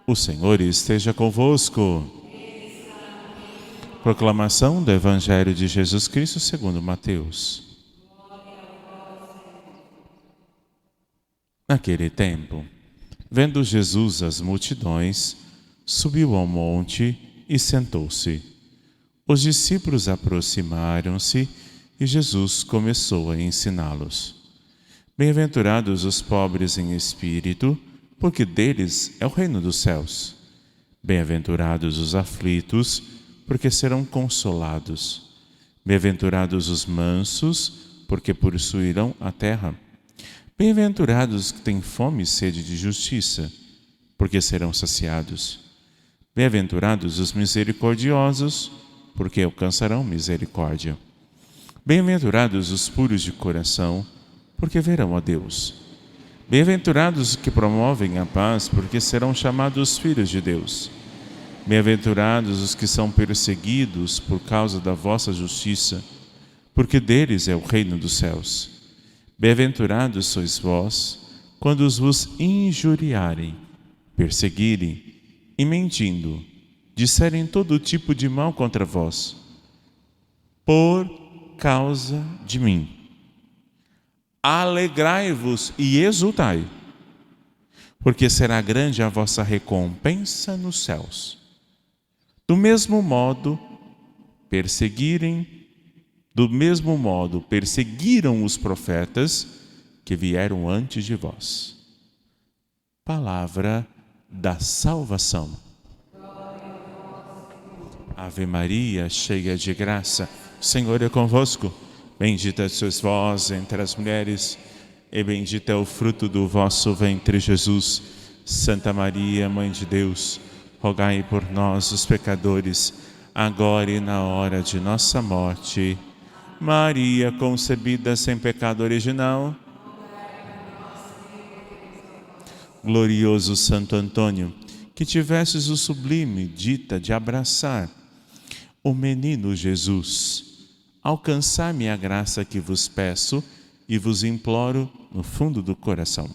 O Senhor esteja convosco. Proclamação do Evangelho de Jesus Cristo segundo Mateus. Naquele tempo, vendo Jesus as multidões, subiu ao monte e sentou-se. Os discípulos aproximaram-se e Jesus começou a ensiná-los. Bem-aventurados os pobres em espírito, porque deles é o reino dos céus. Bem-aventurados os aflitos, porque serão consolados. Bem-aventurados os mansos, porque possuirão a terra. Bem-aventurados os que têm fome e sede de justiça, porque serão saciados. Bem-aventurados os misericordiosos, porque alcançarão misericórdia. Bem-aventurados os puros de coração, porque verão a Deus. Bem-aventurados os que promovem a paz, porque serão chamados filhos de Deus. Bem-aventurados os que são perseguidos por causa da vossa justiça, porque deles é o reino dos céus. Bem-aventurados sois vós, quando os vos injuriarem, perseguirem e mentindo, disserem todo tipo de mal contra vós, por causa de mim. Alegrai-vos e exultai, porque será grande a vossa recompensa nos céus. Do mesmo modo perseguiram os profetas que vieram antes de vós. Palavra da salvação. Ave Maria, cheia de graça, o Senhor é convosco. Bendita sois vós entre as mulheres, e bendito é o fruto do vosso ventre, Jesus. Santa Maria, Mãe de Deus, rogai por nós, os pecadores, agora e na hora de nossa morte. Maria, concebida sem pecado original. Glorioso Santo Antônio, que tivesses o sublime dita de abraçar o menino Jesus, alcançai-me a graça que vos peço e vos imploro no fundo do coração.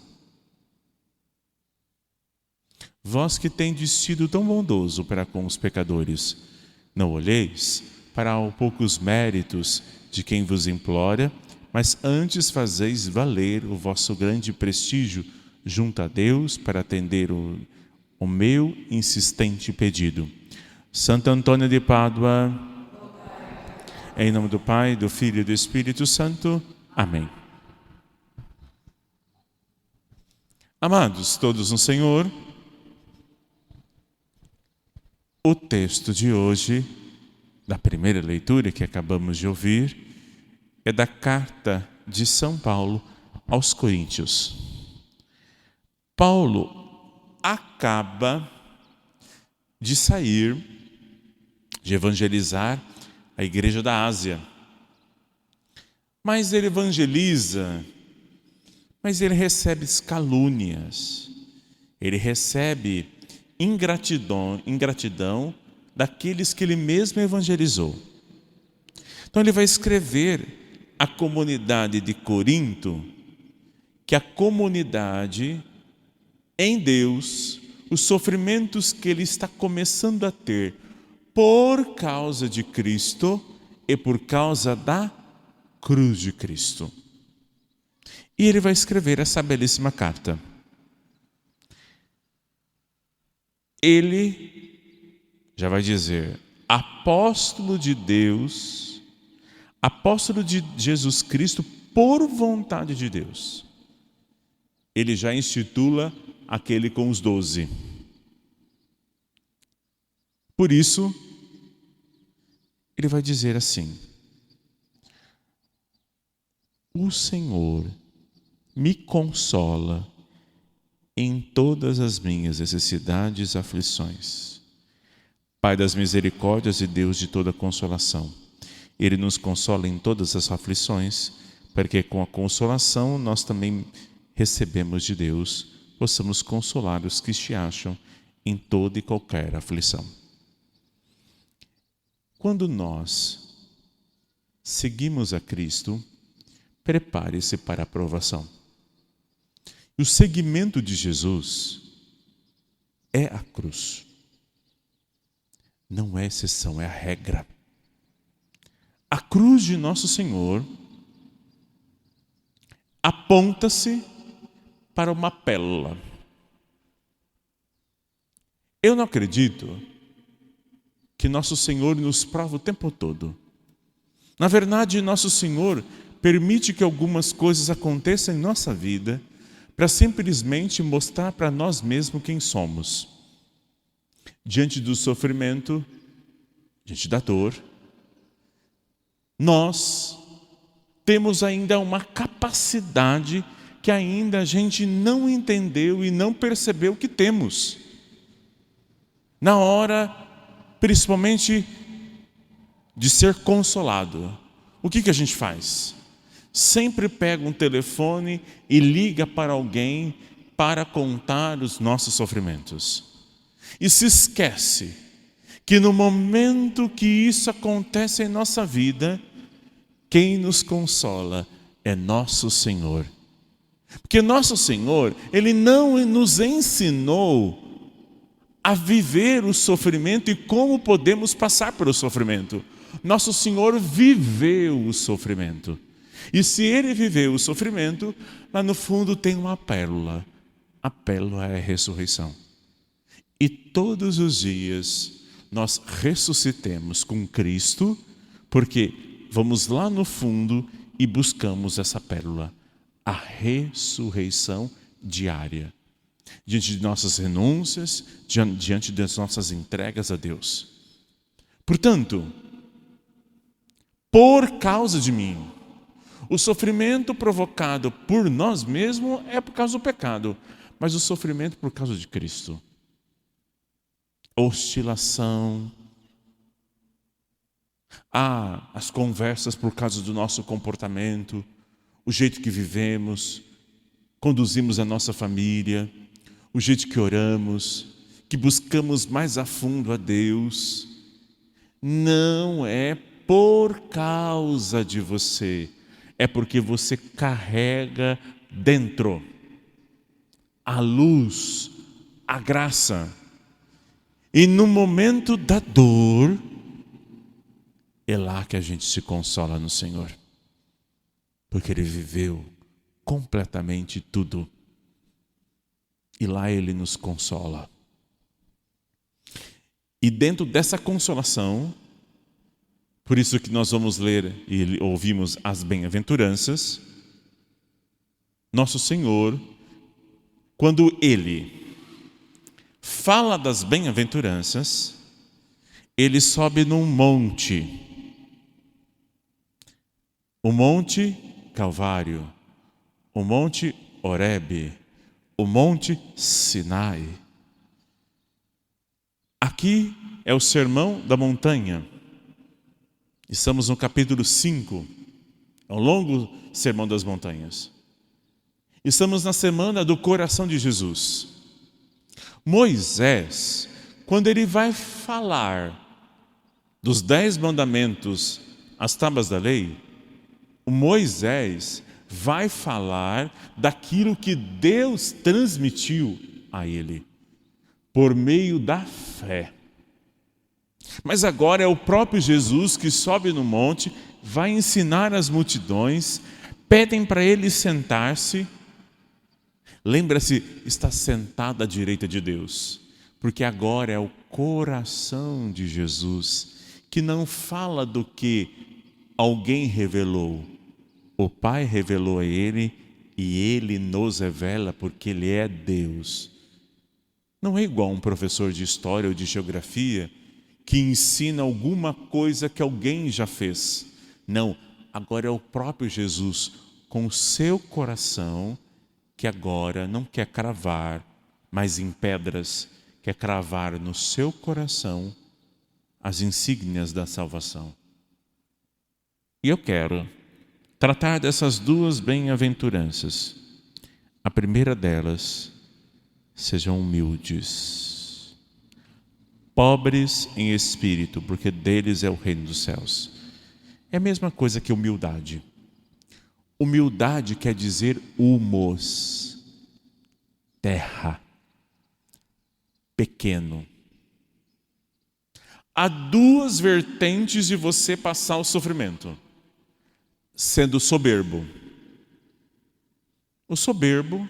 Vós que tendes sido tão bondoso para com os pecadores, não olheis para os poucos méritos de quem vos implora, mas antes fazeis valer o vosso grande prestígio junto a Deus para atender o meu insistente pedido. Santo Antônio de Pádua, em nome do Pai, do Filho e do Espírito Santo. Amém. Amados todos no Senhor, o texto de hoje, da primeira leitura que acabamos de ouvir, é da carta de São Paulo aos Coríntios. Paulo acaba de sair, de evangelizar a igreja da Ásia. Mas ele evangeliza, mas ele recebe calúnias, ele recebe ingratidão daqueles que ele mesmo evangelizou. Então ele vai escrever à comunidade de Corinto que a comunidade em Deus, os sofrimentos que ele está começando a ter por causa de Cristo e por causa da cruz de Cristo. E ele vai escrever essa belíssima carta. Ele já vai dizer, apóstolo de Deus, apóstolo de Jesus Cristo por vontade de Deus. Ele já intitula aquele com os 12. Por isso, ele vai dizer assim: o Senhor me consola em todas as minhas necessidades e aflições. Pai das misericórdias e Deus de toda consolação, Ele nos consola em todas as aflições, para que com a consolação nós também recebemos de Deus, possamos consolar os que se acham em toda e qualquer aflição. Quando nós seguimos a Cristo, prepare-se para a provação. O seguimento de Jesus é a cruz. Não é exceção, é a regra. A cruz de Nosso Senhor aponta-se para uma pérola. Eu não acredito que Nosso Senhor nos prova o tempo todo. Na verdade, Nosso Senhor permite que algumas coisas aconteçam em nossa vida para simplesmente mostrar para nós mesmos quem somos. Diante do sofrimento, diante da dor, nós temos ainda uma capacidade que ainda a gente não entendeu e não percebeu que temos. Na hora, principalmente, de ser consolado, o que a gente faz? Sempre pega um telefone e liga para alguém para contar os nossos sofrimentos. E se esquece que no momento que isso acontece em nossa vida, quem nos consola é Nosso Senhor. Porque Nosso Senhor, Ele não nos ensinou a viver o sofrimento e como podemos passar pelo sofrimento. Nosso Senhor viveu o sofrimento. E se Ele viveu o sofrimento, lá no fundo tem uma pérola. A pérola é a ressurreição. E todos os dias nós ressuscitemos com Cristo, porque vamos lá no fundo e buscamos essa pérola, a ressurreição diária. Diante de nossas renúncias, diante das nossas entregas a Deus. Portanto, por causa de mim, o sofrimento provocado por nós mesmos é por causa do pecado, mas o sofrimento por causa de Cristo. Oscilação, as conversas por causa do nosso comportamento, o jeito que vivemos, conduzimos a nossa família, o jeito que oramos, que buscamos mais a fundo a Deus, não é por causa de você, é porque você carrega dentro a luz, a graça. E no momento da dor, é lá que a gente se consola no Senhor. Porque Ele viveu completamente tudo. E lá Ele nos consola. E dentro dessa consolação, por isso que nós vamos ler e ouvimos as bem-aventuranças, Nosso Senhor, quando Ele fala das bem-aventuranças, Ele sobe num monte. O Monte Calvário, o Monte Horebe, o Monte Sinai. Aqui é o Sermão da Montanha. Estamos no capítulo 5, é um longo Sermão das Montanhas. Estamos na semana do coração de Jesus. Moisés, quando ele vai falar dos 10 mandamentos, as tábuas da lei, o Moisés vai falar daquilo que Deus transmitiu a ele, por meio da fé. Mas agora é o próprio Jesus que sobe no monte, vai ensinar as multidões, pedem para ele sentar-se. Lembra-se, está sentado à direita de Deus, porque agora é o coração de Jesus, que não fala do que alguém revelou. O Pai revelou a Ele e Ele nos revela porque Ele é Deus. Não é igual um professor de história ou de geografia que ensina alguma coisa que alguém já fez. Não, agora é o próprio Jesus com o seu coração que agora não quer cravar, mas em pedras, quer cravar no seu coração as insígnias da salvação. E eu quero tratar dessas duas bem-aventuranças. A primeira delas, sejam humildes, pobres em espírito, porque deles é o reino dos céus. É a mesma coisa que humildade. Humildade quer dizer humus, terra. pequeno. Há duas vertentes de você passar o sofrimento: sendo soberbo. O soberbo,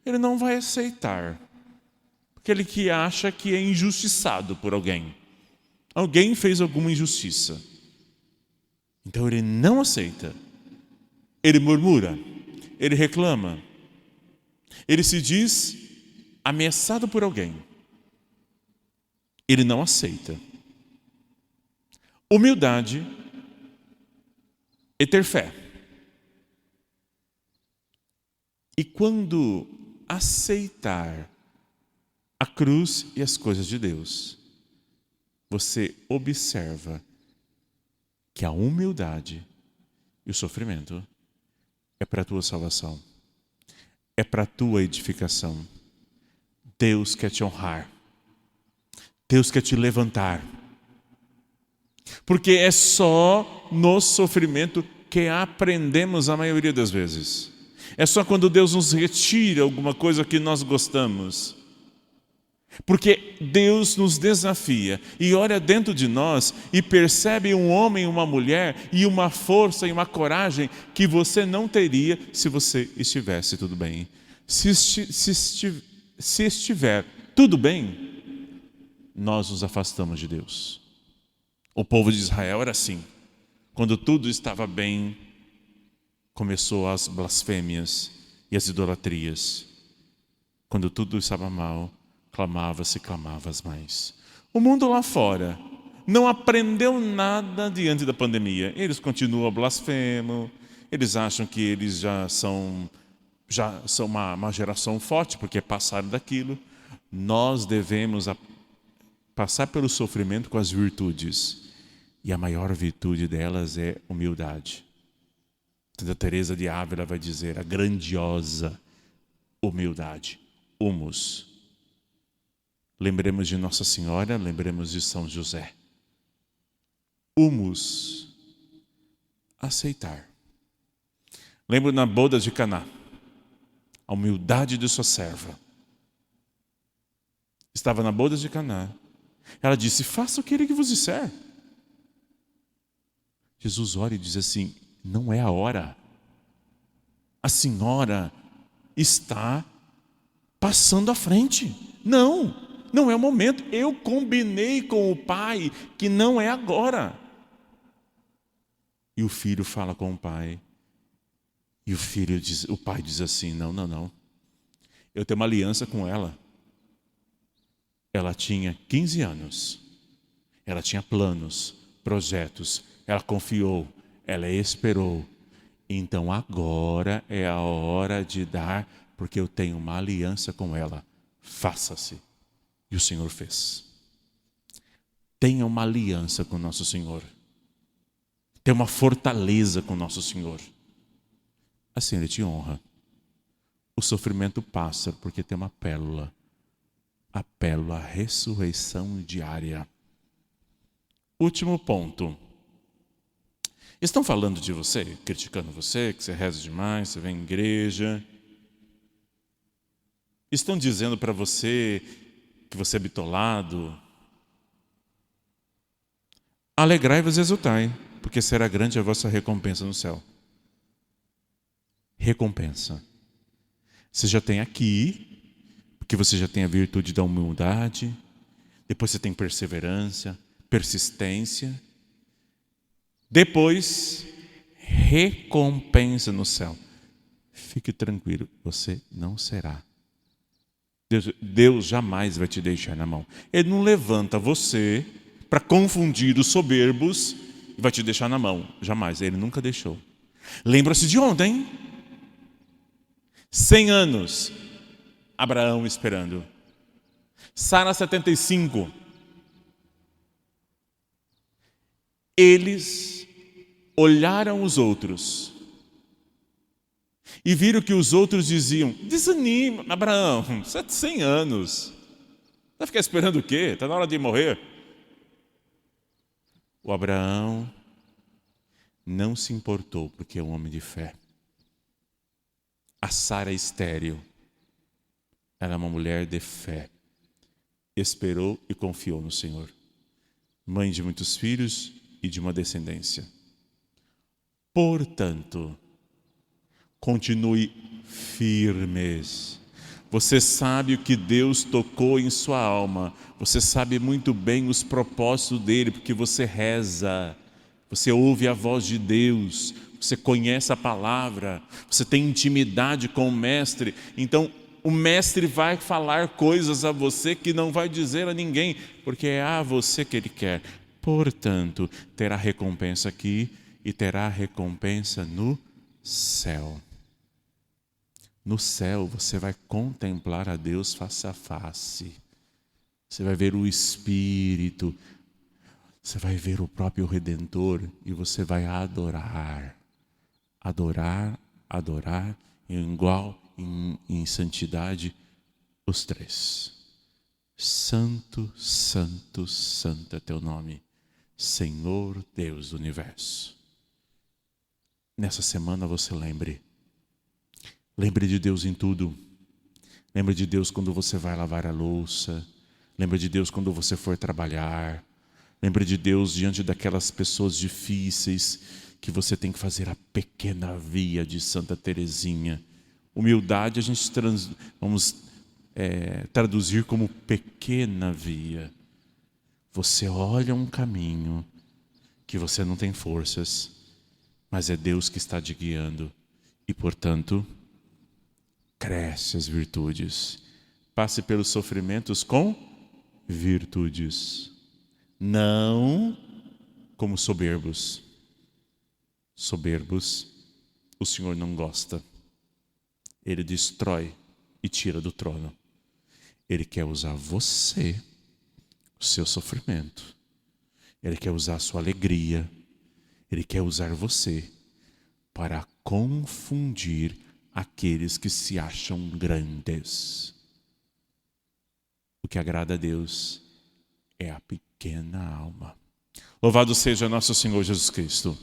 ele não vai aceitar. Aquele que acha que é injustiçado por alguém. Alguém fez alguma injustiça. Então ele não aceita. Ele murmura. Ele reclama. Ele se diz ameaçado por alguém. Ele não aceita. Humildade é ter fé. E quando aceitar a cruz e as coisas de Deus, você observa que a humildade e o sofrimento é para a tua salvação, é para a tua edificação. Deus quer te honrar, Deus quer te levantar, porque é só no sofrimento que aprendemos a maioria das vezes. É só quando Deus nos retira alguma coisa que nós gostamos. Porque Deus nos desafia e olha dentro de nós e percebe um homem e uma mulher e uma força e uma coragem que você não teria se você estivesse tudo bem. Se estiver tudo bem, nós nos afastamos de Deus. O povo de Israel era assim. Quando tudo estava bem, começou as blasfêmias e as idolatrias. Quando tudo estava mal, clamava-se mais. O mundo lá fora não aprendeu nada diante da pandemia. Eles continuam blasfemo, eles acham que eles já são uma geração forte porque passaram daquilo. Nós devemos passar pelo sofrimento com as virtudes. E a maior virtude delas é humildade. Santa Teresa de Ávila vai dizer a grandiosa humildade. Humus. Lembremos de Nossa Senhora, lembremos de São José. Humus. Aceitar. Lembro na boda de Caná, a humildade de sua serva. Estava na boda de Caná. Ela disse: faça o que ele vos disser. Jesus olha e diz assim: não é a hora. A senhora está passando à frente. Não é o momento. Eu combinei com o pai que não é agora. E o filho fala com o pai. E o pai diz assim: não. Eu tenho uma aliança com ela. Ela tinha 15 anos. Ela tinha planos, projetos. Ela confiou. Ela esperou. Então agora é a hora de dar, porque eu tenho uma aliança com ela. Faça-se. E o Senhor fez. Tenha uma aliança com nosso Senhor. Tenha uma fortaleza com nosso Senhor. Assim Ele te honra. O sofrimento passa porque tem uma pérola. A pérola, a ressurreição diária. Último ponto. Estão falando de você, criticando você, que você reza demais, você vem à igreja. Estão dizendo para você que você é bitolado. Alegrai-vos e exultai, porque será grande a vossa recompensa no céu. Recompensa. Você já tem aqui, porque você já tem a virtude da humildade, depois você tem perseverança, persistência, depois recompensa no céu. Fique tranquilo, você não será. Deus jamais vai te deixar na mão. Ele não levanta você para confundir os soberbos e vai te deixar na mão. Jamais, Ele nunca deixou. Lembra-se de ontem? 100 anos, Abraão esperando. Sara 75. Eles olharam os outros e viram que os outros diziam: desanima, Abraão, você tem 100 anos. Vai ficar esperando o quê? Está na hora de morrer. O Abraão não se importou porque é um homem de fé. A Sara estéril, ela é uma mulher de fé. esperou e confiou no Senhor. Mãe de muitos filhos e de uma descendência. Portanto, continue firmes. Você sabe o que Deus tocou em sua alma. Você sabe muito bem os propósitos dele, porque você reza. Você ouve a voz de Deus. Você conhece a palavra. Você tem intimidade com o Mestre. Então, o Mestre vai falar coisas a você que não vai dizer a ninguém, porque é a você que Ele quer. Portanto, terá recompensa aqui e terá recompensa no céu. No céu você vai contemplar a Deus face a face. Você vai ver o Espírito. Você vai ver o próprio Redentor e você vai adorar. Adorar, adorar, igual em santidade, os três. Santo, santo, santo é teu nome, Senhor Deus do universo. Nessa semana você lembre de Deus em tudo. Lembre de Deus quando você vai lavar a louça. Lembre de Deus quando você for trabalhar. Lembre de Deus diante daquelas pessoas difíceis que você tem que fazer a pequena via de Santa Teresinha. Humildade a gente vamos traduzir como pequena via. Você olha um caminho que você não tem forças, mas é Deus que está te guiando. E, portanto, cresce as virtudes. Passe pelos sofrimentos com virtudes. Não como soberbos. Soberbos, o Senhor não gosta. Ele destrói e tira do trono. Ele quer usar você, o seu sofrimento. Ele quer usar a sua alegria. Ele quer usar você para confundir aqueles que se acham grandes. O que agrada a Deus é a pequena alma. Louvado seja nosso Senhor Jesus Cristo.